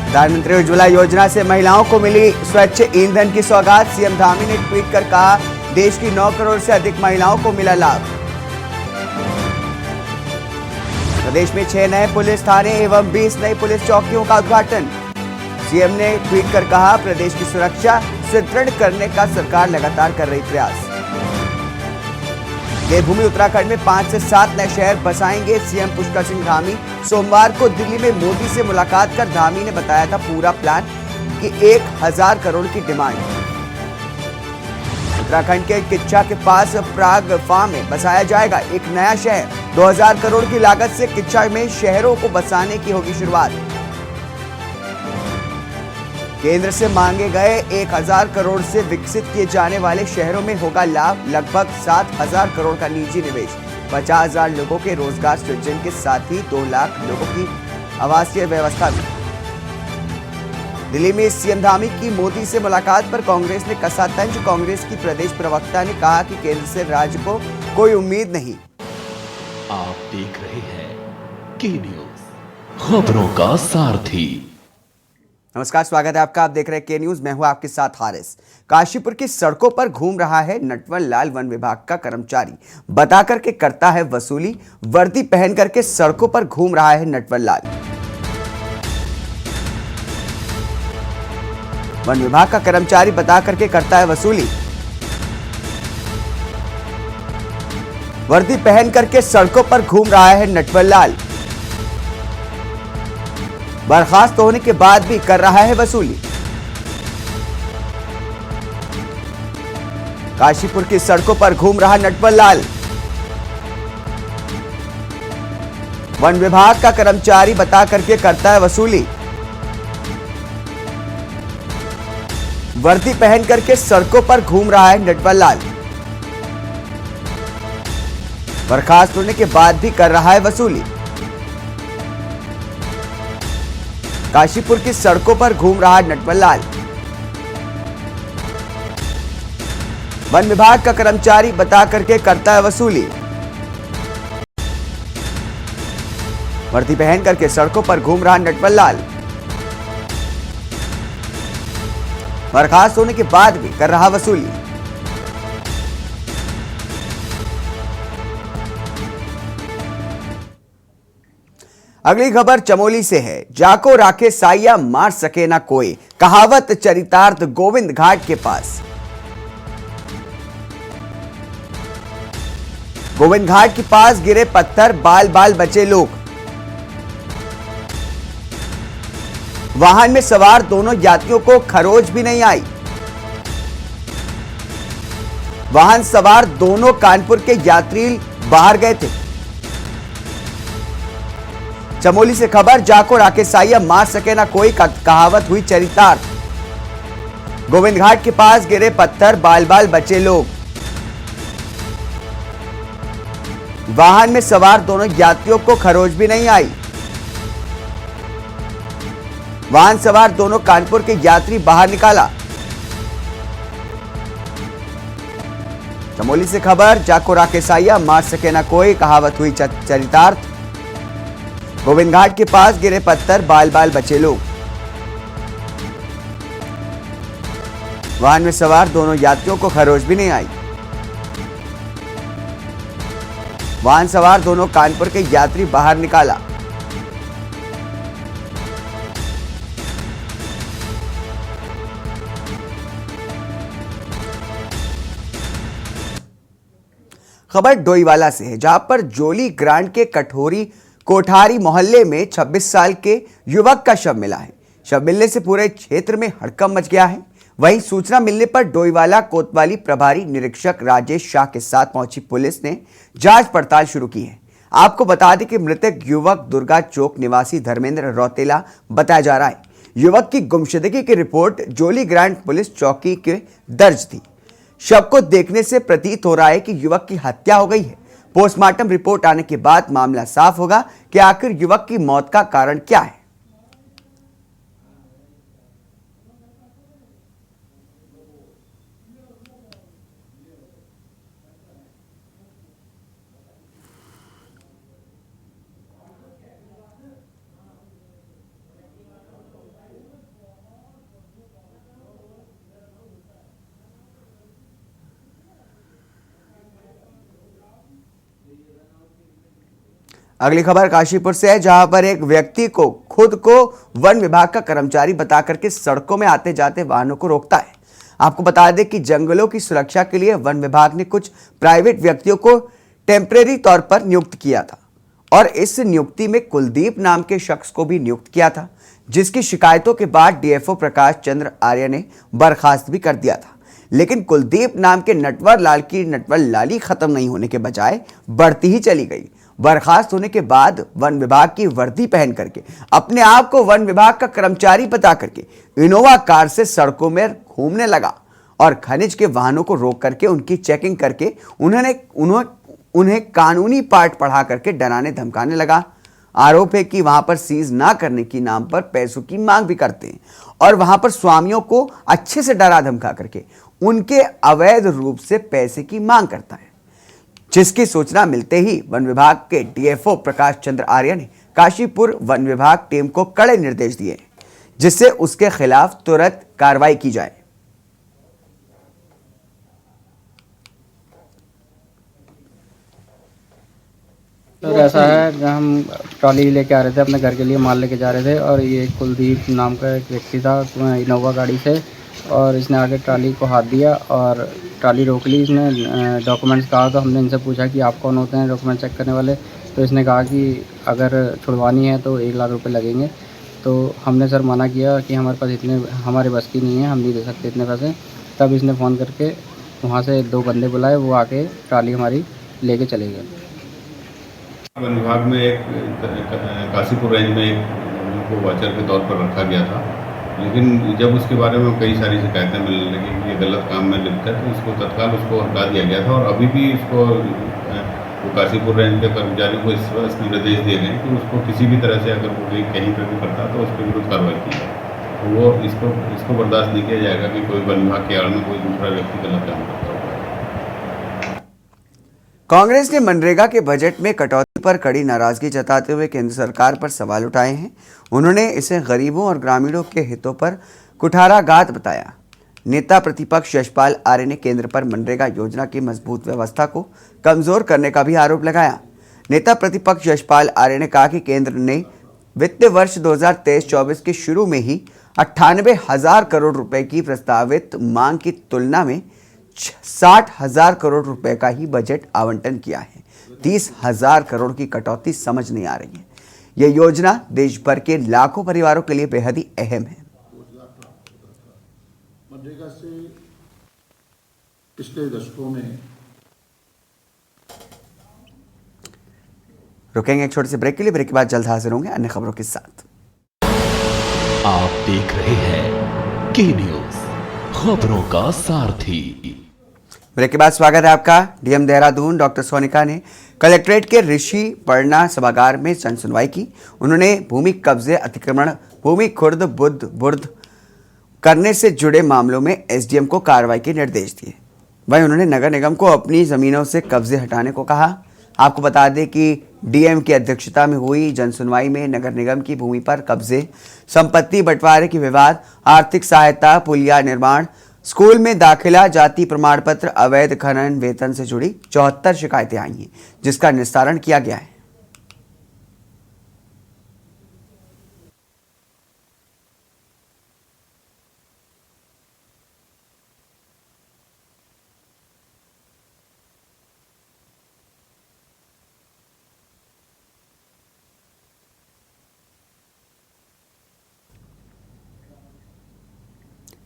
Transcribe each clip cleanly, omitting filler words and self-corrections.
प्रधानमंत्री उज्ज्वला योजना से महिलाओं को मिली स्वच्छ ईंधन की सौगात। सीएम धामी ने ट्वीट कर कहा, देश की 9 करोड़ से अधिक महिलाओं को मिला लाभ। प्रदेश में 6 नए पुलिस थाने एवं 20 नई पुलिस चौकियों का उद्घाटन। सीएम ने ट्वीट कर कहा, प्रदेश की सुरक्षा सुदृढ़ करने का सरकार लगातार कर रही प्रयास। देवभूमि उत्तराखंड में 5 से 7 नए शहर बसाएंगे सीएम पुष्कर सिंह धामी। सोमवार को दिल्ली में मोदी से मुलाकात कर धामी ने बताया था पूरा प्लान कि 1000 करोड़ की डिमांड। उत्तराखंड के किच्छा के पास प्राग फार्म में बसाया जाएगा एक नया शहर। 2000 करोड़ की लागत से किच्छा में शहरों को बसाने की होगी शुरुआत। केंद्र से मांगे गए 1000 करोड़ से विकसित किए जाने वाले शहरों में होगा लाभ। लगभग 7000 करोड़ का निजी निवेश, 50,000 लोगों के रोजगार सृजन के साथ ही 2 लाख लोगों की आवासीय व्यवस्था भी। दिल्ली में सीएम धामी की मोदी से मुलाकात पर कांग्रेस ने कसा तंज। कांग्रेस की प्रदेश प्रवक्ता ने कहा कि केंद्र से राज्य को कोई उम्मीद नहीं। आप देख रहे हैं के न्यूज, खबरों का सारथी। नमस्कार, स्वागत है आपका। आप देख रहे हैं के न्यूज, मैं हूं आपके साथ हारिस। काशीपुर की सड़कों पर घूम रहा है नटवर लाल, वन विभाग का कर्मचारी बता करके करता है वसूली। वर्दी पहन करके सड़कों पर घूम रहा है नटवर लाल। वन विभाग का कर्मचारी बता करके करता है वसूली। वर्दी पहन करके सड़कों पर घूम रहा है नटवर लाल। बर्खास्त होने के बाद भी कर रहा है वसूली। काशीपुर की सड़कों पर घूम रहा नटवर लाल। वन विभाग का कर्मचारी बता करके करता है वसूली। वर्दी पहन करके सड़कों पर घूम रहा है नटवर लाल। बर्खास्त होने के बाद भी कर रहा है वसूली। काशीपुर की सड़कों पर घूम रहा नटवर लाल। वन विभाग का कर्मचारी बता करके करता है वसूली। वर्दी पहन करके सड़कों पर घूम रहा नटवर लाल। बर्खास्त होने के बाद भी कर रहा वसूली। अगली खबर चमोली से है। जाको राखे साइया मार सके ना कोई, कहावत चरितार्थ गोविंद घाट के पास। गोविंद घाट के पास गिरे पत्थर, बाल बाल बचे लोग। वाहन में सवार दोनों यात्रियों को खरोच भी नहीं आई। वाहन सवार दोनों कानपुर के यात्री बाहर गए थे। चमोली से खबर, जाको राके साइया मार सके ना कोई, कहावत हुई चरितार्थ। गोविंद घाट के पास गिरे पत्थर, बाल बाल बचे लोग। वाहन में सवार दोनों यात्रियों को खरोच भी नहीं आई। वाहन सवार दोनों कानपुर के यात्री बाहर निकाला। चमोली से खबर, जाको राके साइया मार सके ना कोई, कहावत हुई चरितार्थ। गोविंद घाट के पास गिरे पत्थर, बाल बाल बचे लोग। वाहन में सवार दोनों यात्रियों को खरोच भी नहीं आई। वाहन सवार दोनों कानपुर के यात्री बाहर निकाला। खबर डोईवाला से है, जहां पर जोली ग्रांड के कठोरी कोठारी मोहल्ले में 26 साल के युवक का शव मिला है। शव मिलने से पूरे क्षेत्र में हड़कंप मच गया है। वहीं सूचना मिलने पर डोईवाला कोतवाली प्रभारी निरीक्षक राजेश शाह के साथ पहुंची पुलिस ने जांच पड़ताल शुरू की है। आपको बता दें कि मृतक युवक दुर्गा चौक निवासी धर्मेंद्र रौतेला बताया जा रहा है। युवक की गुमशुदगी की रिपोर्ट जोली ग्रांड पुलिस चौकी के दर्ज थी। शव को देखने से प्रतीत हो रहा है कि युवक की हत्या हो गई है। पोस्टमार्टम रिपोर्ट आने के बाद मामला साफ होगा कि आखिर युवक की मौत का कारण क्या है। अगली खबर काशीपुर से है, जहां पर एक व्यक्ति को खुद को वन विभाग का कर्मचारी बता करके सड़कों में आते जाते वाहनों को रोकता है। आपको बता दें कि जंगलों की सुरक्षा के लिए वन विभाग ने कुछ प्राइवेट व्यक्तियों को टेम्परेरी तौर पर नियुक्त किया था और इस नियुक्ति में कुलदीप नाम के शख्स को भी नियुक्त किया था, जिसकी शिकायतों के बाद डीएफओ प्रकाश चंद्र आर्य ने बर्खास्त भी कर दिया था। लेकिन कुलदीप नाम के नटवर लाल की नटवर लाली खत्म नहीं होने के बजाय बढ़ती ही चली गई। बर्खास्त होने के बाद वन विभाग की वर्दी पहन करके अपने आप को वन विभाग का कर्मचारी बता करके इनोवा कार से सड़कों में घूमने लगा और खनिज के वाहनों को रोक करके उनकी चेकिंग करके उन्हें कानूनी पाठ पढ़ा करके डराने धमकाने लगा। आरोप है कि वहां पर सीज ना करने की नाम पर पैसों की मांग भी करते हैं और वहां पर स्वामियों को अच्छे से डरा धमका करके उनके अवैध रूप से पैसे की मांग करता है, जिसकी सूचना मिलते ही वन विभाग के डीएफओ प्रकाश चंद्र आर्य ने काशीपुर वन विभाग टीम को कड़े निर्देश दिए, जिससे उसके खिलाफ तुरंत कार्रवाई की जाए। तो ऐसा है, जब हम ट्रॉली लेके आ रहे थे अपने घर के लिए माल लेके जा रहे थे और ये कुलदीप नाम का एक व्यक्ति था इनोवा गाड़ी से, और इसने आगे ट्रॉली को हाथ दिया और ट्रॉली रोक ली। इसने डॉक्यूमेंट्स कहा, तो हमने इनसे पूछा कि आप कौन होते हैं डॉक्यूमेंट चेक करने वाले। तो इसने कहा कि अगर छुड़वानी है तो 1 लाख रुपए लगेंगे। तो हमने सर मना किया कि हमारे पास इतने हमारे बस की नहीं है, हम नहीं दे सकते इतने पैसे। तब इसने फ़ोन करके वहाँ से 2 बंदे बुलाए, वो आके ट्रॉली हमारी लेके चले गए। वन विभाग में एक काशीपुर रेंज में एक उनको वॉचर के तौर पर रखा गया था, लेकिन जब उसके बारे में कई सारी शिकायतें मिलने लगी कि ये गलत काम में लिप्त है, तो उसको तत्काल हटा दिया गया था। और अभी भी उसको वो काशीपुर रेंज के कर्मचारियों को इस निर्देश दिए गए कि उसको किसी भी तरह से अगर वो कहीं पर भी करता तो उसके विरुद्ध कार्रवाई की जाए। तो वो इसको बर्दाश्त नहीं किया जाएगा कि कोई वन विभाग के आड़ में कोई दूसरा व्यक्ति गलत काम करता है। कांग्रेस ने मनरेगा के बजट में कटौती पर कड़ी नाराजगी जताते हुए केंद्र सरकार पर सवाल उठाए हैं। उन्होंने इसे गरीबों और ग्रामीणों के हितों पर कुठाराघात बताया। नेता प्रतिपक्ष यशपाल आर्य ने केंद्र पर मनरेगा योजना की मजबूत व्यवस्था को कमजोर करने का भी आरोप लगाया। नेता प्रतिपक्ष यशपाल आर्य ने कहा कि केंद्र ने वित्त वर्ष 2023-24 के शुरू में ही 98,000 करोड़ रुपए की प्रस्तावित मांग की तुलना में 60,000 करोड़ रुपए का ही बजट आवंटन किया है। 30,000 करोड़ की कटौती समझ नहीं आ रही है। यह योजना देश भर के लाखों परिवारों के लिए बेहद ही अहम है। मनरेगा से पिछले दशकों में रुकेंगे एक छोटे से ब्रेक के लिए। ब्रेक के बाद जल्द हाजिर होंगे अन्य खबरों के साथ। आप देख रहे हैं के न्यूज, खबरों का सारथी। ब्रेक के बाद स्वागत है आपका। डीएम देहरादून डॉक्टर सोनिका ने कलेक्ट्रेट के ऋषि पर्णा सभागार में जन सुनवाई की। उन्होंने भूमि कब्जे, अतिक्रमण, भूमि खुर्द बुर्द करने से जुड़े मामलों में एसडीएम को कार्रवाई के निर्देश दिए। वहीं उन्होंने नगर निगम को अपनी जमीनों से कब्जे हटाने को कहा। आपको बता दें कि डीएम की अध्यक्षता में हुई जन सुनवाई में नगर निगम की भूमि पर कब्जे, संपत्ति बंटवारे की विवाद, आर्थिक सहायता, पुलिया निर्माण, स्कूल में दाखिला, जाति प्रमाण पत्र, अवैध खनन, वेतन से जुड़ी 74 शिकायतें आई हैं, जिसका निस्तारण किया गया है।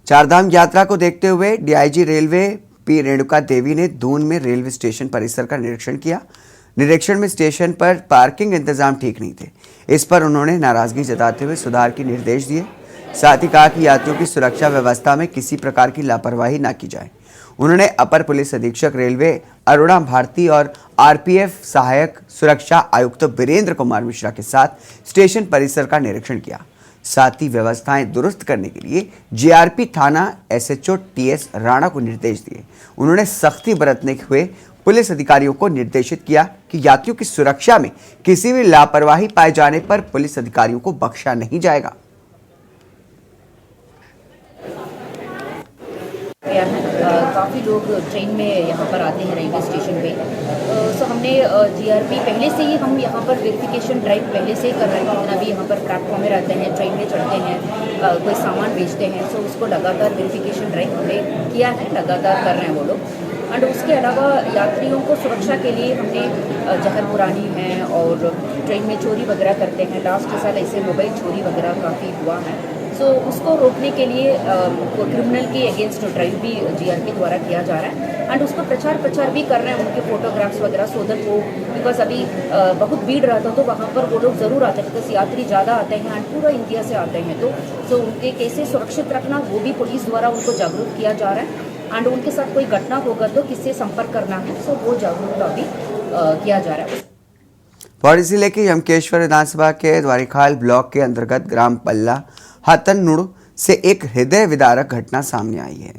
चारधाम यात्रा को देखते हुए DIG railway P Renuka Devi ने दून में रेलवे स्टेशन परिसर का निरीक्षण किया। निरीक्षण में स्टेशन पर पार्किंग इंतजाम ठीक नहीं थे। इस पर उन्होंने नाराजगी जताते हुए सुधार के निर्देश दिए। साथ ही कहा कि यात्रियों की सुरक्षा व्यवस्था में किसी प्रकार की लापरवाही न की जाए। उन्होंने अपर पुलिस अधीक्षक रेलवे अरुणा भारती और आरपीएफ सहायक सुरक्षा आयुक्त वीरेंद्र कुमार मिश्रा के साथ स्टेशन परिसर का निरीक्षण किया। साथ ही व्यवस्थाएं दुरुस्त करने के लिए जीआरपी थाना एसएचओ टीएस राणा को निर्देश दिए। उन्होंने सख्ती बरतने हुए पुलिस अधिकारियों को निर्देशित किया कि यात्रियों की सुरक्षा में किसी भी लापरवाही पाए जाने पर पुलिस अधिकारियों को बख्शा नहीं जाएगा। काफ़ी लोग ट्रेन में यहाँ पर आते हैं रेलवे स्टेशन पे। सो हमने जीआरपी पहले से ही हम यहाँ पर वेरिफिकेशन ड्राइव पहले से ही कर रहे हैं। जितना भी यहाँ पर प्लेटफॉर्म में रहते हैं, ट्रेन में चढ़ते हैं, कोई सामान बेचते हैं, सो उसको लगातार वेरिफिकेशन ड्राइव हमने किया है, लगातार कर रहे हैं वो लोग। एंड उसके अलावा यात्रियों को सुरक्षा के लिए हमने जहर पुरानी हैं और ट्रेन में चोरी वगैरह करते हैं, लास्ट साल ऐसे मोबाइल चोरी वगैरह काफ़ी हुआ है। सो उसको रोकने के लिए क्रिमिनल के अगेंस्ट ड्राइव भी जीआरपी द्वारा किया जा रहा है एंड उसको प्रचार भी कर रहे हैं, उनके फोटोग्राफ्स वगैरह, सो दैट वो, बिकॉज अभी बहुत भीड़ रहता है तो वहाँ पर वो लोग ज़रूर आते हैं, बिकॉज यात्री ज़्यादा आते हैं एंड पूरा इंडिया से आते हैं, तो सो उनके कैसे सुरक्षित रखना वो भी पुलिस द्वारा उनको जागरूक किया जा रहा है। एंड उनके साथ कोई घटना होगा तो किससे संपर्क करना है, सो वो जागरूकता भी किया जा रहा है। पौड़ी जिले के यमकेश्वर विधानसभा के द्वारिखाल ब्लॉक के अंतर्गत ग्राम पल्ला हतनुड़ से एक हृदय विदारक घटना सामने आई है।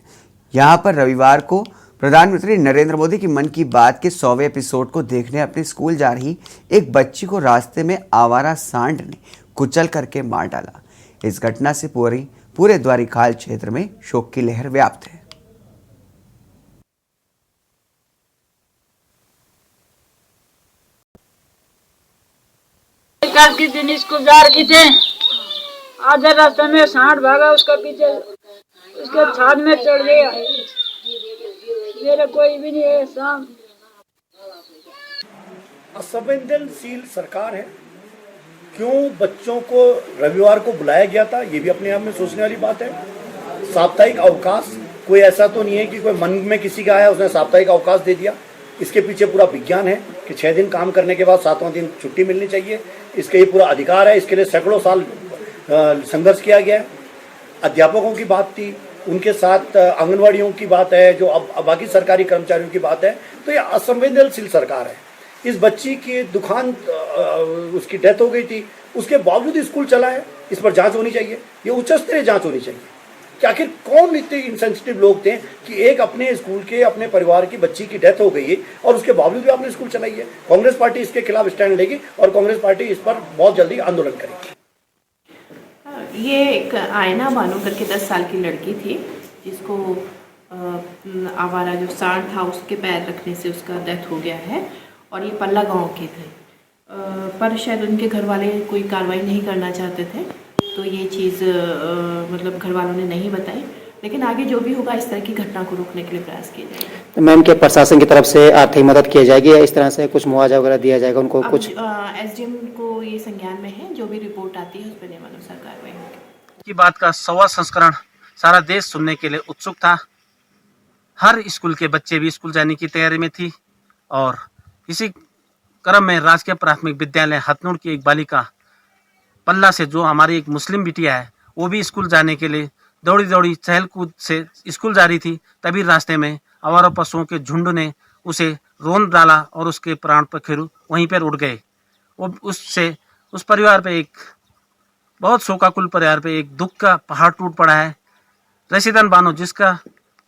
यहाँ पर रविवार को प्रधानमंत्री नरेंद्र मोदी की मन की बात के 100वें एपिसोड को देखने अपने स्कूल जा रही एक बच्ची को रास्ते में आवारा सांड ने कुचल करके मार डाला। इस घटना से पूरे द्वारिखाल क्षेत्र में शोक की लहर व्याप्त है। कल के दिन स्कूल जा रही थे, आधे रास्ते में सांड भागा, उसका पीछे उसके छाद में चढ़ गया। मेरा कोई भी नहीं है शाम। असंवेदनशील सरकार है। क्यों बच्चों को रविवार को बुलाया गया था, ये भी अपने आप में सोचने वाली बात है। साप्ताहिक अवकाश, कोई ऐसा तो नहीं है कि कोई मन में किसी का आया उसने साप्ताहिक अवकाश दे दिया। इसके पीछे पूरा विज्ञान है कि 6 दिन काम करने के बाद 7वां दिन छुट्टी मिलनी चाहिए। इसके ये पूरा अधिकार है, इसके लिए सैकड़ों साल संघर्ष किया गया है। अध्यापकों की बात थी, उनके साथ आंगनवाड़ियों की बात है, जो अब बाकी सरकारी कर्मचारियों की बात है। तो ये असंवेदनशील सरकार है। इस बच्ची की दुखांत, उसकी डेथ हो गई थी, उसके बावजूद स्कूल चला है। इस पर जांच होनी चाहिए, ये उच्च स्तरीय जांच होनी चाहिए कि आखिर कौन इतने इनसेंसिटिव लोग थे कि एक अपने स्कूल के अपने परिवार की बच्ची की डेथ हो गई है और उसके बावजूद भी आपने स्कूल चलाई है। कांग्रेस पार्टी इसके खिलाफ स्टैंड लेगी और कांग्रेस पार्टी इस पर बहुत जल्दी आंदोलन करेगी। ये एक आयना बानो करके 10 साल की लड़की थी, जिसको आवारा जो सांड था उसके पैर रखने से उसका डेथ हो गया है और ये पल्ला गांव के थे। पर शायद उनके घर वाले कोई कार्रवाई नहीं करना चाहते थे, तो ये चीज़ मतलब घर वालों ने नहीं बताई। लेकिन आगे जो भी होगा इस तरह की घटना को रोकने के लिए प्रयास किए जाएंगे। मैम, के प्रशासन की तरफ से आर्थिक मदद की जाएगी या इस तरह से कुछ मुआवजा वगैरह दिया जाएगा उनको? कुछ एसडीएम को ये संज्ञान में है, जो भी रिपोर्ट आती है उस पर नियमानुसार कार्रवाई होगी। की बात का 100वां संस्करण सारा देश सुनने के लिए उत्सुक था। हर स्कूल के बच्चे भी स्कूल जाने की तैयारी में थी और इसी क्रम में राजकीय प्राथमिक विद्यालय हथनुड़ की एक बालिका पल्ला से, जो हमारी एक मुस्लिम बिटिया है, वो भी स्कूल जाने के लिए दौड़ी दौड़ी चहल कूद से स्कूल जा रही थी। तभी रास्ते में आवारा पशुओं के झुंड ने उसे रोन डाला और उसके प्राण पखेरु वहीं पर उड़ गए। वो उससे उस परिवार पे एक बहुत शोकाकुल परिवार पे एक दुख का पहाड़ टूट पड़ा है। रशीदन बानो, जिसका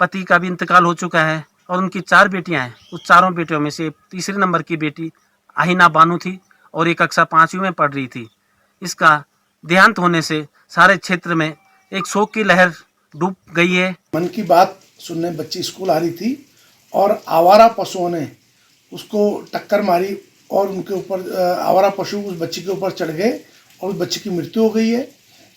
पति का भी इंतकाल हो चुका है और उनकी 4 बेटियां हैं, उस चारों बेटियों में से तीसरे नंबर की बेटी आहिना बानो थी और एक कक्षा 5वीं में पढ़ रही थी। इसका देहांत होने से सारे क्षेत्र में एक शोक की लहर डूब गई है। मन की बात सुनने बच्ची स्कूल आ रही थी और आवारा पशुओं ने उसको टक्कर मारी और उनके ऊपर आवारा पशु उस बच्ची के ऊपर चढ़ गए और उस बच्ची की मृत्यु हो गई है।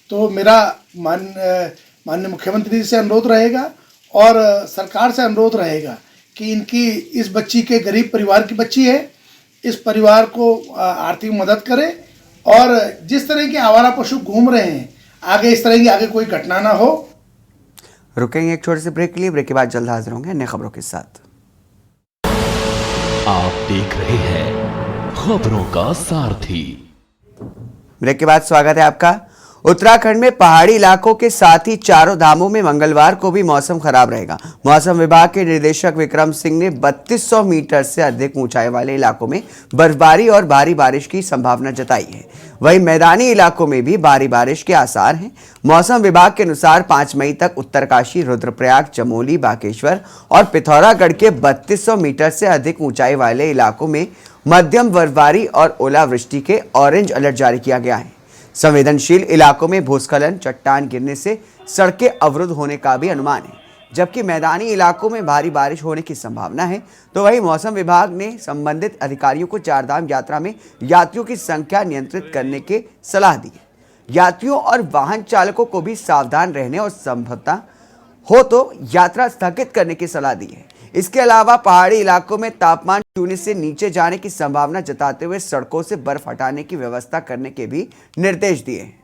तो मेरा माननीय मुख्यमंत्री से अनुरोध रहेगा और सरकार से अनुरोध रहेगा कि इनकी, इस बच्ची के गरीब परिवार की बच्ची है, इस परिवार को आर्थिक मदद करें और जिस तरह के आवारा पशु घूम रहे हैं आगे इस तरह की आगे कोई घटना ना हो। रुकेंगे एक छोटे से ब्रेक के लिए, ब्रेक के बाद जल्द हाजिर होंगे अन्य खबरों के साथ। आप देख रहे हैं खबरों का सारथी। ब्रेक के बाद स्वागत है आपका। उत्तराखंड में पहाड़ी इलाकों के साथ ही चारों धामों में मंगलवार को भी मौसम खराब रहेगा। मौसम विभाग के निदेशक विक्रम सिंह ने 3200 मीटर से अधिक ऊंचाई वाले इलाकों में बर्फबारी और भारी बारिश की संभावना जताई है। वहीं मैदानी इलाकों में भी भारी बारिश के आसार हैं। मौसम विभाग के अनुसार 5 मई तक उत्तरकाशी, रुद्रप्रयाग, चमोली, बागेश्वर और पिथौरागढ़ के 3200 मीटर से अधिक ऊंचाई वाले इलाकों में मध्यम बर्फबारी और ओलावृष्टि के ऑरेंज अलर्ट जारी किया गया है। संवेदनशील इलाकों में भूस्खलन, चट्टान गिरने से सड़कें अवरुद्ध होने का भी अनुमान है। जबकि मैदानी इलाकों में भारी बारिश होने की संभावना है। तो वहीं मौसम विभाग ने संबंधित अधिकारियों को चारधाम यात्रा में यात्रियों की संख्या नियंत्रित करने की सलाह दी है। यात्रियों और वाहन चालकों को भी सावधान रहने और संभवतः हो तो यात्रा स्थगित करने की सलाह दी है। इसके अलावा पहाड़ी इलाकों में तापमान शून्य से नीचे जाने की संभावना जताते हुए सड़कों से बर्फ हटाने की व्यवस्था करने के भी निर्देश दिए हैं।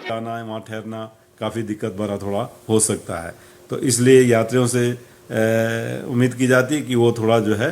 जाना है, वहाँ ठहरना काफ़ी दिक्कत भरा थोड़ा हो सकता है, तो इसलिए यात्रियों से उम्मीद की जाती है कि वो थोड़ा जो है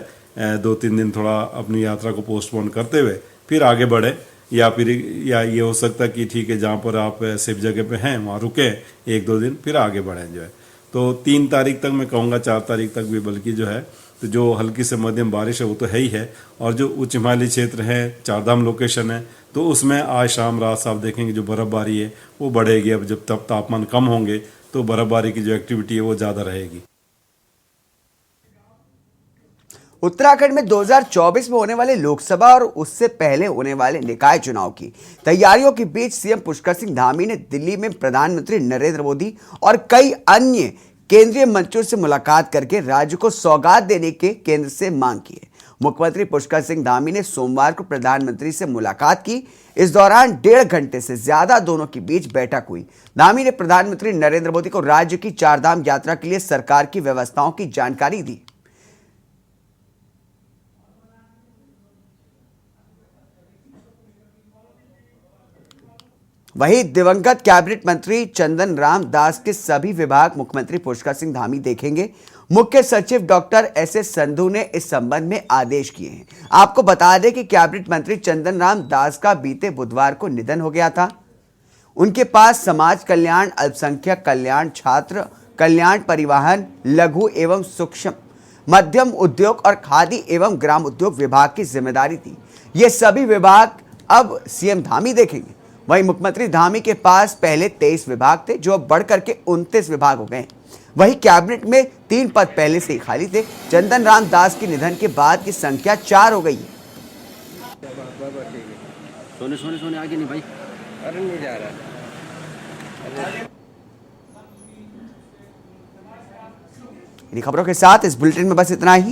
2-3 दिन थोड़ा अपनी यात्रा को पोस्टपोन करते हुए फिर आगे बढ़े, या फिर ये हो सकता है कि ठीक है जहाँ पर आप सेफ जगह पे हैं वहाँ रुकें 1-2 दिन फिर आगे बढ़ें जो है। तो 3 तारीख तक मैं कहूँगा, 4 तारीख तक भी बल्कि जो है, तो जो हल्की से मध्यम बारिश है वो तो है ही है, और जो उच्च हिमालयी क्षेत्र है, चारधाम लोकेशन है, तो उसमें आज शाम रात आप देखेंगे जो बर्फ़बारी है वो बढ़ेगी। अब जब तब तापमान कम होंगे तो बर्फ़बारी की जो एक्टिविटी है वो ज़्यादा रहेगी। उत्तराखंड में 2024 में होने वाले लोकसभा और उससे पहले होने वाले निकाय चुनाव की तैयारियों के बीच सीएम पुष्कर सिंह धामी ने दिल्ली में प्रधानमंत्री नरेंद्र मोदी और कई अन्य केंद्रीय मंत्रियों से मुलाकात करके राज्य को सौगात देने के केंद्र से मांग की है। मुख्यमंत्री पुष्कर सिंह धामी ने सोमवार को प्रधानमंत्री से मुलाकात की। इस दौरान 1.5 घंटे से ज्यादा दोनों के बीच बैठक हुई। धामी ने प्रधानमंत्री नरेंद्र मोदी को राज्य की चारधाम यात्रा के लिए सरकार की व्यवस्थाओं की जानकारी दी। वहीं दिवंगत कैबिनेट मंत्री चंदन राम दास के सभी विभाग मुख्यमंत्री पुष्कर सिंह धामी देखेंगे। मुख्य सचिव डॉक्टर एस संधू ने इस संबंध में आदेश किए हैं। आपको बता दें कि कैबिनेट मंत्री चंदन राम दास का बीते बुधवार को निधन हो गया था। उनके पास समाज कल्याण, अल्पसंख्यक कल्याण, छात्र कल्याण, परिवहन, लघु एवं सूक्ष्म मध्यम उद्योग और खादी एवं ग्राम उद्योग विभाग की जिम्मेदारी थी। ये सभी विभाग अब सीएम धामी देखेंगे। वहीं मुख्यमंत्री धामी के पास पहले 23 विभाग थे, जो अब बढ़कर के 29 विभाग हो गए। वहीं कैबिनेट में 3 पद पहले से ही खाली थे। चंदन राम दास के निधन के बाद की संख्या 4 हो गई है। सोने आगे नहीं भाई, अरे नहीं जा रहा। इन खबरों के साथ इस बुलेटिन में बस इतना ही।